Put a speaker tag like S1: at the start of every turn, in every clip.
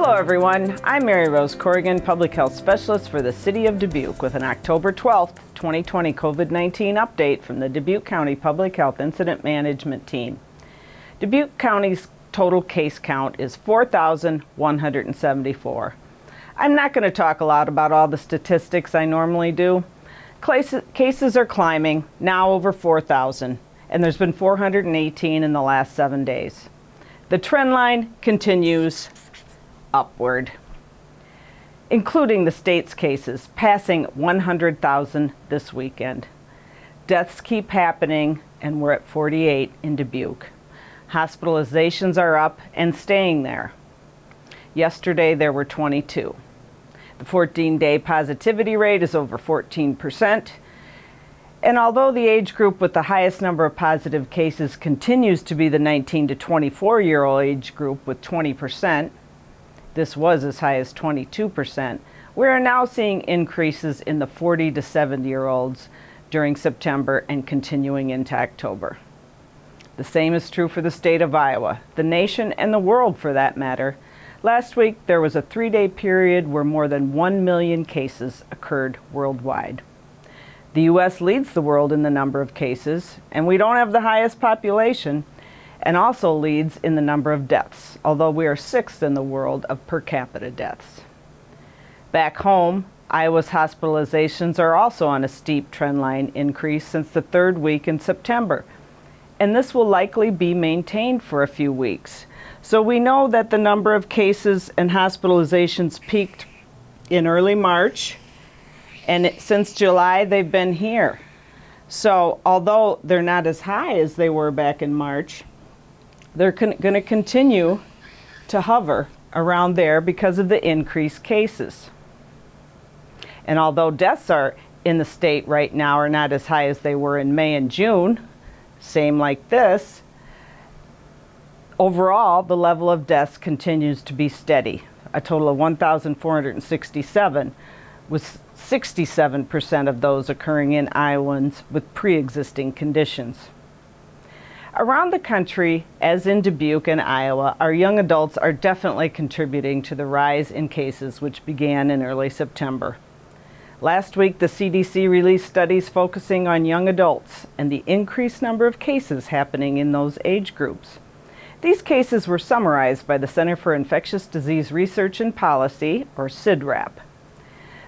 S1: Hello everyone, I'm Mary Rose Corrigan, Public Health Specialist for the City of Dubuque with an October 12th, 2020 COVID-19 update from the Dubuque County Public Health Incident Management Team. Dubuque County's total case count is 4,174. I'm not going to talk a lot about all the statistics I normally do. Cases are climbing, now over 4,000, and there's been 418 in the last 7 days. The trend line continues upward, including the state's cases, passing 100,000 this weekend. Deaths keep happening, and we're at 48 in Dubuque. Hospitalizations are up and staying there. Yesterday there were 22. The 14-day positivity rate is over 14%. And although the age group with the highest number of positive cases continues to be the 19 to 24-year-old age group with 20%, this was as high as 22%, we are now seeing increases in the 40 to 70-year-olds during September and continuing into October. The same is true for the state of Iowa, the nation, and the world for that matter. Last week, there was a 3-day period where more than 1 million cases occurred worldwide. The U.S. leads the world in the number of cases, and we don't have the highest population, and also leads in the number of deaths, although we are 6th in the world of per capita deaths. Back home, Iowa's hospitalizations are also on a steep trend line increase since the 3rd week in September, and this will likely be maintained for a few weeks. So we know that the number of cases and hospitalizations peaked in early March, and since July they've been here. So although they're not as high as they were back in March, they're going to continue to hover around there because of the increased cases. And although deaths are in the state right now are not as high as they were in May and June, same like this, overall the level of deaths continues to be steady. A total of 1,467, with 67% of those occurring in Iowans with pre-existing conditions. Around the country, as in Dubuque and Iowa, our young adults are definitely contributing to the rise in cases which began in early September. Last week, the CDC released studies focusing on young adults and the increased number of cases happening in those age groups. These cases were summarized by the Center for Infectious Disease Research and Policy, or CIDRAP.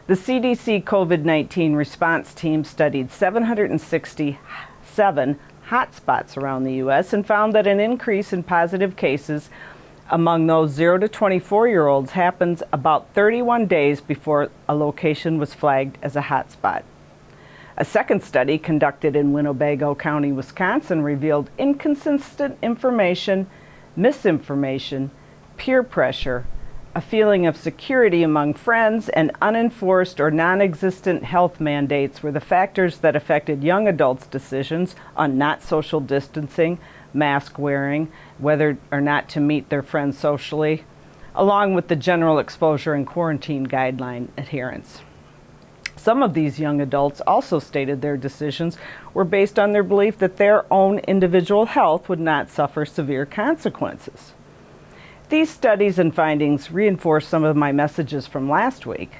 S1: The CDC COVID-19 response team studied 767 hotspots around the U.S. and found that an increase in positive cases among those 0 to 24-year-olds happens about 31 days before a location was flagged as a hotspot. A second study conducted in Winnebago County, Wisconsin, revealed inconsistent information, misinformation, peer pressure, a feeling of security among friends, and unenforced or non-existent health mandates were the factors that affected young adults' decisions on not social distancing, mask wearing, whether or not to meet their friends socially, along with the general exposure and quarantine guideline adherence. Some of these young adults also stated their decisions were based on their belief that their own individual health would not suffer severe consequences. These studies and findings reinforce some of my messages from last week,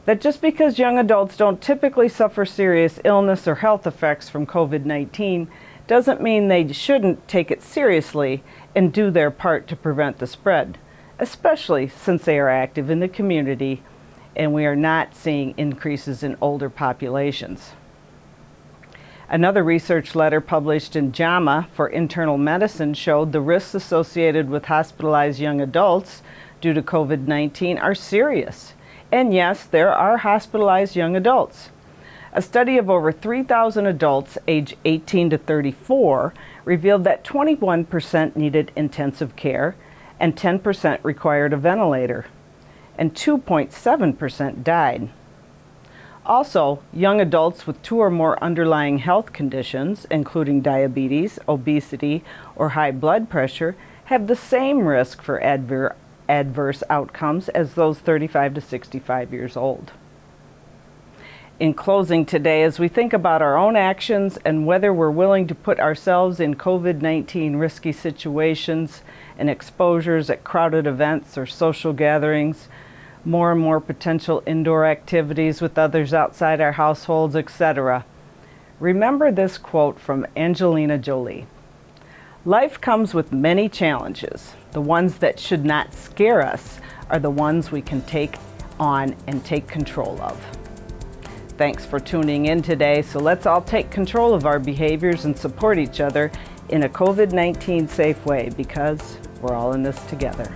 S1: that just because young adults don't typically suffer serious illness or health effects from COVID-19 doesn't mean they shouldn't take it seriously and do their part to prevent the spread, especially since they are active in the community and we are not seeing increases in older populations. Another research letter published in JAMA for Internal Medicine showed the risks associated with hospitalized young adults due to COVID-19 are serious. And yes, there are hospitalized young adults. A study of over 3,000 adults aged 18 to 34 revealed that 21% needed intensive care and 10% required a ventilator, and 2.7% died. Also, young adults with 2 or more underlying health conditions, including diabetes, obesity, or high blood pressure, have the same risk for adverse outcomes as those 35 to 65 years old. In closing today, as we think about our own actions and whether we're willing to put ourselves in COVID-19 risky situations and exposures at crowded events or social gatherings, more and more potential indoor activities with others outside our households, etc. Remember this quote from Angelina Jolie. Life comes with many challenges. The ones that should not scare us are the ones we can take on and take control of. Thanks for tuning in today. So let's all take control of our behaviors and support each other in a COVID-19 safe way, because we're all in this together.